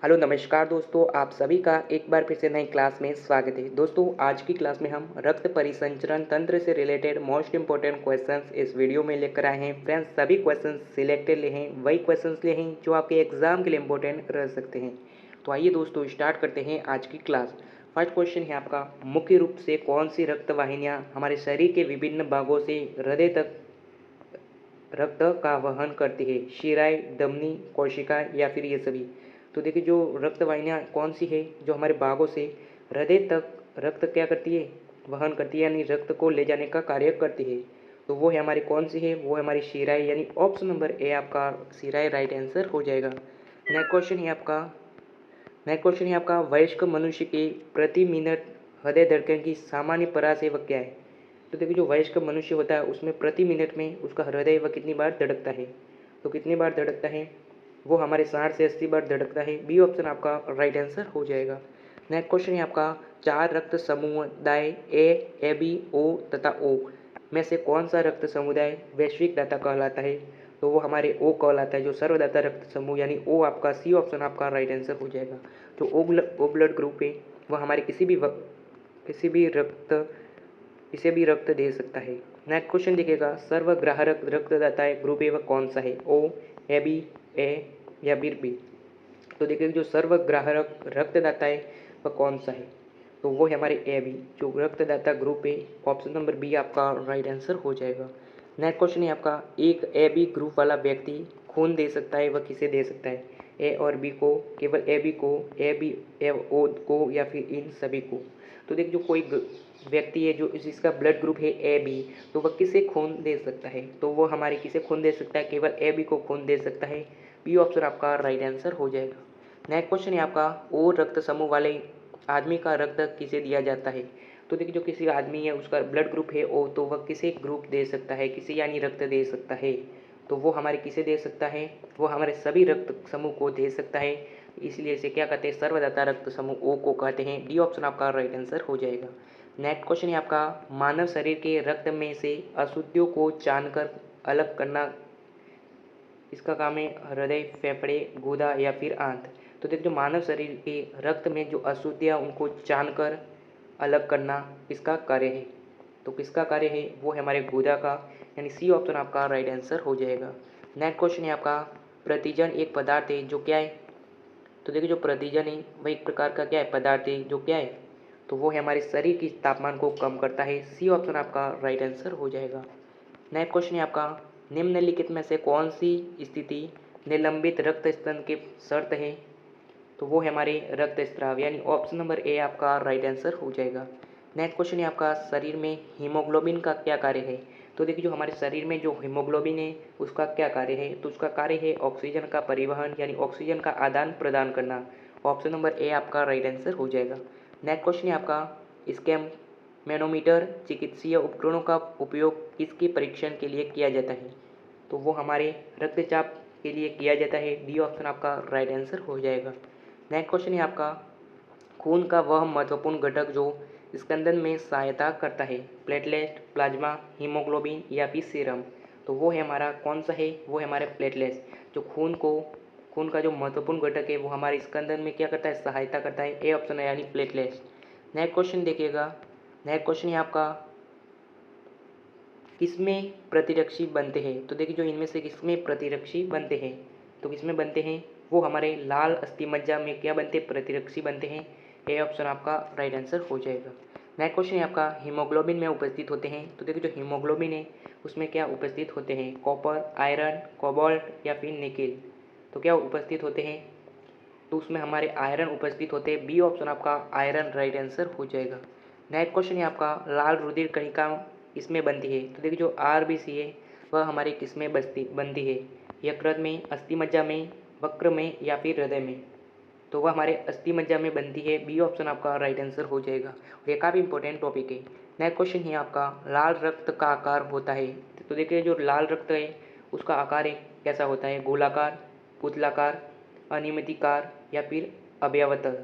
Hello नमस्कार दोस्तों, आप सभी का एक बार फिर से नई क्लास में स्वागत है। दोस्तों आज की क्लास में हम रक्त परिसंचरण तंत्र से रिलेटेड मोस्ट इंपॉर्टेंट क्वेश्चंस इस वीडियो में लेकर आए हैं। फ्रेंड्स सभी क्वेश्चंस सिलेक्टेड ले हैं, वही क्वेश्चंस ले हैं जो आपके एग्जाम के लिए इंपॉर्टेंट रह सकते हैं। तो आइए दोस्तों स्टार्ट करते हैं आज की क्लास। फर्स्ट क्वेश्चन है आपका, मुख्य रूप से कौन सी रक्त वाहिनियाँ हमारे शरीर के विभिन्न भागों से हृदय तक रक्त का वहन करती है? शिराएँ, धमनी, कोशिका या फिर ये सभी? तो देखिए जो रक्त वाहिनियाँ कौन सी है जो हमारे भागों से हृदय तक रक्त क्या करती है, वहन करती है, यानी रक्त को ले जाने का कार्य करती है। तो वो है हमारी कौन सी है, वो है हमारी शिराएँ, यानी ऑप्शन नंबर ए आपका शिराएँ राइट आंसर हो जाएगा। नेक्स्ट क्वेश्चन है आपका वयस्क मनुष्य के प्रति मिनट हृदय धड़कन की सामान्य परासेवक क्या है? तो देखिए जो वयस्क मनुष्य होता है उसमें प्रति मिनट में उसका हृदय वह कितनी बार धड़कता है? तो कितनी बार धड़कता है? वो हमारे 60 से 80 बार धड़कता है। बी ऑप्शन आपका राइट आंसर हो जाएगा। नेक्स्ट क्वेश्चन है आपका, चार रक्त समुदाय ए बी ओ तथा ओ में से कौन सा रक्त समुदाय वैश्विक दाता कहलाता है? तो वो हमारे ओ कहलाता है, जो सर्वदाता रक्त समूह यानी ओ आपका सी ऑप्शन आपका राइट आंसर हो जाएगा। जो ओ ब्लड ग्रुप है वह हमारे किसी भी रक्त इसे भी रक्त दे सकता है। नेक्स्ट क्वेश्चन देखिएगा, सर्वग्राहक रक्तदाता है ग्रुप ए वह कौन सा है? ओ, ए बी, ए या फिर बी? तो देखिए जो सर्वग्राहक रक्तदाता है वह कौन सा है? तो वो है हमारे ए बी, जो रक्तदाता ग्रुप है। ऑप्शन नंबर बी आपका राइट आंसर हो जाएगा। नेक्स्ट क्वेश्चन है आपका, एक ए बी ग्रुप वाला व्यक्ति खून दे सकता है, वह किसे दे सकता है? ए और बी को, केवल ए बी को, ए बी ए ओ को या फिर इन सभी को? तो देखिए जो कोई व्यक्ति है जो जिसका ब्लड ग्रुप है ए बी, तो वह किसे खून दे सकता है? तो वो हमारे किसे खून दे सकता है? केवल ए बी को खून दे सकता है। बी ऑप्शन आपका राइट आंसर हो जाएगा। नेक्स्ट क्वेश्चन है आपका, ओ रक्त समूह वाले आदमी का रक्त किसे दिया जाता है? तो देखिए जो किसी आदमी है उसका ब्लड ग्रुप है ओ, तो वह किसे ग्रुप दे सकता है, किसे यानी रक्त दे सकता है? तो वो हमारे किसे दे सकता है? वो हमारे सभी रक्त समूह को दे सकता है। इसलिए इसे क्या कहते हैं? सर्वदाता रक्त समूह ओ को कहते हैं। डी ऑप्शन आपका राइट आंसर हो जाएगा। नेक्स्ट क्वेश्चन है आपका, मानव शरीर के रक्त में से अशुद्धियों को छानकर अलग करना इसका काम है हृदय, फेफड़े, गुदा या फिर आंत? तो देखिए जो मानव शरीर के रक्त में जो अशुद्धियाँ उनको छानकर अलग करना इसका कार्य है। तो किसका कार्य है? वो है हमारे गुदा का, यानी सी ऑप्शन आपका राइट आंसर हो जाएगा। नेक्स्ट क्वेश्चन है आपका, प्रतिजन एक पदार्थ है जो क्या है? तो देखिए जो प्रतिजन है वह एक प्रकार का क्या है? पदार्थ है जो क्या है? तो वो है हमारे शरीर की तापमान को कम करता है। सी ऑप्शन आपका राइट आंसर हो जाएगा। नेक्स्ट क्वेश्चन है आपका, निम्नलिखित में से कौन सी स्थिति निलंबित रक्त स्तन की शर्त है? तो वो है हमारे रक्तस्राव, यानी ऑप्शन नंबर ए आपका राइट आंसर हो जाएगा। नेक्स्ट क्वेश्चन है आपका, शरीर में हीमोग्लोबिन का क्या कार्य है? तो देखिए जो हमारे शरीर में जो हीमोग्लोबिन है उसका क्या कार्य है? तो उसका कार्य है ऑक्सीजन का परिवहन, यानी ऑक्सीजन का आदान प्रदान करना। ऑप्शन नंबर ए आपका राइट आंसर हो जाएगा। नेक्स्ट क्वेश्चन है आपका, स्कैम मैनोमीटर चिकित्सीय उपकरणों का उपयोग किसके परीक्षण के लिए किया जाता है? तो वो हमारे रक्तचाप के लिए किया जाता है। डी ऑप्शन आपका राइट आंसर हो जाएगा। नेक्स्ट क्वेश्चन है आपका, खून का वह महत्वपूर्ण घटक जो स्कंदन में सहायता करता है? प्लेटलेट, प्लाज्मा, हीमोग्लोबिन या फिर सीरम? तो वो है हमारा कौन सा है? वो है हमारे प्लेटलेट्स, जो खून का जो महत्वपूर्ण घटक है वो हमारे स्कंदन में क्या करता है? सहायता करता है। ए ऑप्शन है यानी प्लेटलेट्स। नेक्स्ट क्वेश्चन देखिएगा, नेक्स्ट क्वेश्चन है आपका, किसमें प्रतिरक्षी बनते हैं? तो देखिए जो इनमें से किसमें प्रतिरक्षी बनते हैं? तो किसमें बनते हैं? वो हमारे लाल अस्थिमज्जा में क्या बनते हैं? प्रतिरक्षी बनते हैं। ए ऑप्शन आपका राइट आंसर हो जाएगा। नेक्स्ट क्वेश्चन है आपका, हीमोग्लोबिन में उपस्थित होते हैं? तो देखिए जो हीमोग्लोबिन है उसमें क्या उपस्थित होते हैं? कॉपर, आयरन, कोबाल्ट या फिर निकेल? तो क्या उपस्थित होते हैं? तो उसमें हमारे आयरन उपस्थित होते हैं। बी ऑप्शन आपका आयरन राइट आंसर हो जाएगा। नेक्स्ट क्वेश्चन है आपका, लाल रुधिर कणिका इसमें बनती है? तो देखिए जो आरबीसी है वह हमारे किस में बनती है? यकृत में, अस्थिमज्जा में, वक्र में या फिर हृदय में? तो वह हमारे अस्थिमज्जा में बनती है। बी ऑप्शन आपका राइट आंसर हो जाएगा। और ये काफ़ी इंपॉर्टेंट टॉपिक है। नेक्स्ट क्वेश्चन है आपका, लाल रक्त का आकार होता है? तो देखिए जो लाल रक्त है उसका आकार है कैसा होता है? गोलाकार, पुतलाकार, अनियमितिकार या फिर अवयवतल?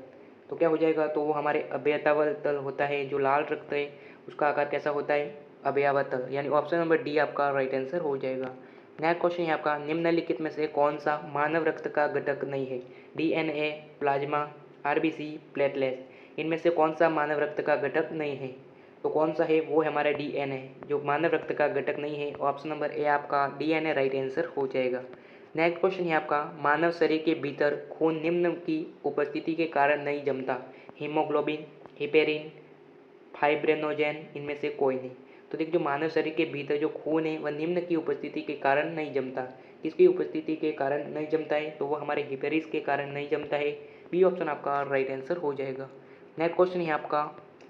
तो क्या हो जाएगा? तो वो हमारे अवयवतल होता है। जो लाल रक्त है उसका आकार कैसा होता है? अवयवतल, यानी ऑप्शन नंबर डी आपका राइट आंसर हो जाएगा। नेक्स्ट क्वेश्चन है आपका, निम्नलिखित में से कौन सा मानव रक्त का घटक नहीं है? DNA, plasma, RBC, platelets. इनमें से कौन सा मानव रक्त का घटक नहीं है? तो कौन सा है? वो है हमारा डीएनए, जो मानव रक्त का घटक नहीं है। ऑप्शन नंबर ए आपका डीएनए राइट आंसर हो जाएगा। नेक्स्ट क्वेश्चन है आपका, मानव शरीर के भीतर खून निम्न की उपस्थिति के कारण नहीं जमता? हीमोग्लोबिन, हिपेरिन, फाइब्रिनोजेन, इनमें से कोई नहीं। तो देखिए, जो मानव शरीर के भीतर जो खून है वह निम्न की उपस्थिति के कारण नहीं जमता। किसकी उपस्थिति के कारण नहीं जमता है? तो वो हमारे हिपेरिस के कारण नहीं जमता है। बी ऑप्शन आपका राइट आंसर हो जाएगा। नेक्स्ट क्वेश्चन है आपका,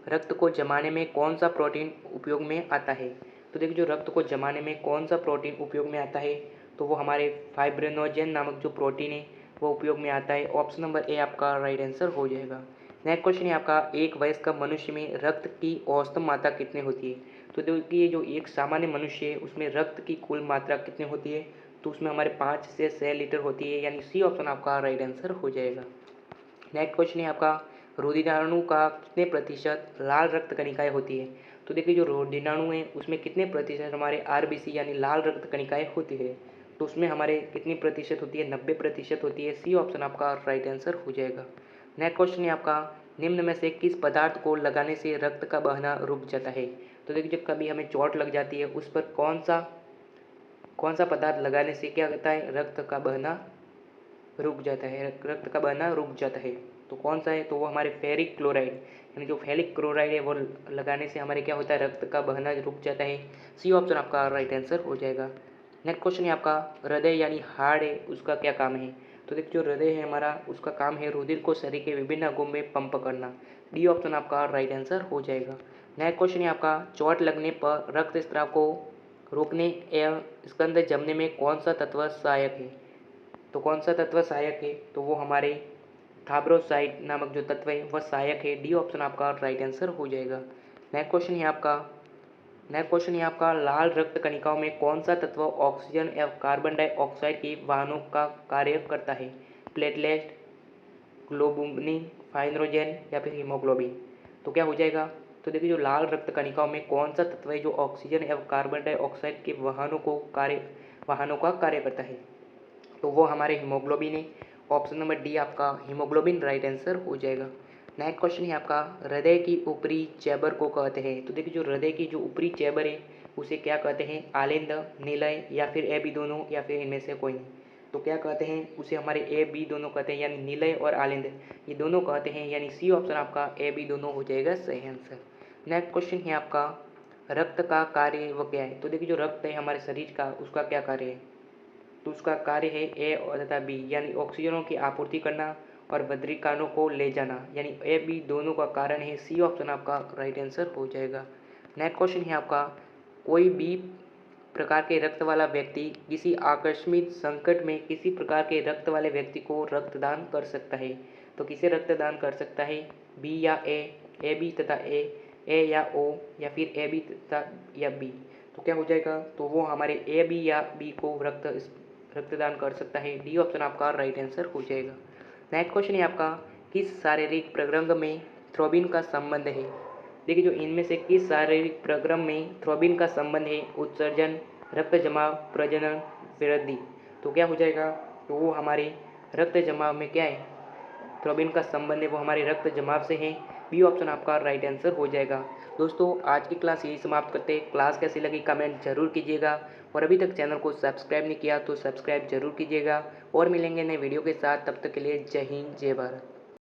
रक्त को जमाने में कौन सा प्रोटीन उपयोग में आता है? तो देखिए, जो रक्त को जमाने में कौन सा प्रोटीन उपयोग में आता है? तो वो हमारे फाइब्रिनोजेन नामक जो प्रोटीन है वो उपयोग में आता है। ऑप्शन नंबर ए आपका राइट आंसर हो जाएगा। नेक्स्ट क्वेश्चन है आपका, एक वयस्क मनुष्य में रक्त की औसतन मात्रा कितनी होती है? तो देखिए, जो एक सामान्य मनुष्य है उसमें रक्त की कुल मात्रा कितनी होती है? तो उसमें हमारे 5 से 6 लीटर होती है, यानी सी ऑप्शन आपका राइट आंसर हो जाएगा। नेक्स्ट क्वेश्चन है आपका, रोदिनाणु का कितने प्रतिशत लाल रक्त कणिकाएं होती है? तो देखिए, जो रोदिनाणु है उसमें कितने प्रतिशत हमारे आरबीसी यानी लाल रक्त कणिकाएं होती है? तो उसमें हमारे कितनी प्रतिशत होती है? 90% होती है। सी ऑप्शन आपका राइट आंसर हो जाएगा। नेक्स्ट क्वेश्चन है आपका, निम्न में से किस पदार्थ को लगाने से रक्त का बहना रुक जाता है? तो देखिए, जब कभी हमें चोट लग जाती है उस पर कौन सा पदार्थ लगाने से क्या होता है? रक्त का बहना रुक जाता है, रक्त का बहना रुक जाता है। तो कौन सा है? तो वो हमारे फेरिक क्लोराइड, यानी जो फेरिक क्लोराइड है वो लगाने से हमारे क्या होता है? रक्त का बहना रुक जाता है। सी ऑप्शन आपका राइट आंसर हो जाएगा। नेक्स्ट क्वेश्चन है आपका, हृदय यानी हार्ट है उसका क्या काम है? तो देखिए, जो हृदय है हमारा उसका काम है रुधिर को शरीर के विभिन्न अंगों में पंप करना। डी ऑप्शन आपका राइट आंसर हो जाएगा। नेक्स्ट क्वेश्चन है आपका, चोट लगने पर रक्त स्राव को रोकने एवं स्कंद जमने में कौन सा तत्व सहायक है? तो कौन सा तत्व सहायक है? तो वो हमारे थाब्रोसाइड नामक जो तत्व है वह सहायक है। डी ऑप्शन आपका राइट आंसर हो जाएगा। नेक्स्ट क्वेश्चन है आपका, लाल रक्त कणिकाओं में कौन सा तत्व ऑक्सीजन एवं कार्बन डाइऑक्साइड के वाहनों का कार्य करता है? प्लेटलेट, ग्लोबुलिन, फाइब्रिनोजेन या फिर हीमोग्लोबिन। तो क्या हो जाएगा? तो देखिए, जो लाल रक्त कणिकाओं में कौन सा तत्व है जो ऑक्सीजन एवं कार्बन डाइऑक्साइड के वाहनों का कार्य करता है? तो वो हमारे हीमोग्लोबिन है। ऑप्शन नंबर डी आपका हीमोग्लोबिन राइट आंसर हो जाएगा। नेक्स्ट क्वेश्चन है आपका, हृदय की ऊपरी चैबर को कहते हैं? तो देखिए, जो हृदय की जो ऊपरी चैबर है उसे क्या कहते हैं? आलिंद, निलय या फिर ए बी दोनों या फिर इनमें से कोई नहीं। तो क्या कहते हैं? उसे हमारे ए बी दोनों कहते हैं, यानी निलय और आलिंद ये दोनों कहते हैं, यानी सी ऑप्शन आपका ए बी दोनों हो जाएगा सही आंसर। नेक्स्ट क्वेश्चन है आपका, रक्त का कार्य वह क्या है? तो देखिए, जो रक्त है हमारे शरीर का उसका क्या कार्य है? तो उसका कार्य है ए और तथा बी, यानी ऑक्सीजनों की आपूर्ति करना और बद्रिकानों को ले जाना, यानी ए बी दोनों का कारण है। सी ऑप्शन आपका राइट आंसर हो जाएगा। नेक्स्ट क्वेश्चन है आपका, कोई भी प्रकार के रक्त वाला व्यक्ति किसी आकस्मिक संकट में किसी प्रकार के रक्त वाले व्यक्ति को रक्तदान कर सकता है? तो किसे रक्तदान कर सकता है? बी या ए बी तथा ए या ओ या फिर ए बी तथा या बी। तो क्या हो जाएगा? तो वो हमारे ए बी या बी को रक्तदान कर सकता है। डी ऑप्शन आपका राइट आंसर हो जाएगा। नेक्स्ट क्वेश्चन है आपका, किस शारीरिक प्रक्रम में थ्रोबिन का संबंध है? देखिए, जो इनमें से किस शारीरिक प्रक्रम में थ्रोबिन का संबंध है? उत्सर्जन, रक्त जमाव, प्रजनन, वृद्धि। तो क्या हो जाएगा? तो वो हमारे रक्त जमाव में क्या है? थ्रोबिन का संबंध है वो हमारे रक्त जमाव से है। बी ऑप्शन आपका राइट आंसर हो जाएगा। दोस्तों, आज की क्लास यही समाप्त करते हैं। क्लास कैसी लगी कमेंट जरूर कीजिएगा और अभी तक चैनल को सब्सक्राइब नहीं किया तो सब्सक्राइब जरूर कीजिएगा और मिलेंगे नए वीडियो के साथ। तब तक के लिए जय हिंद, जय भारत।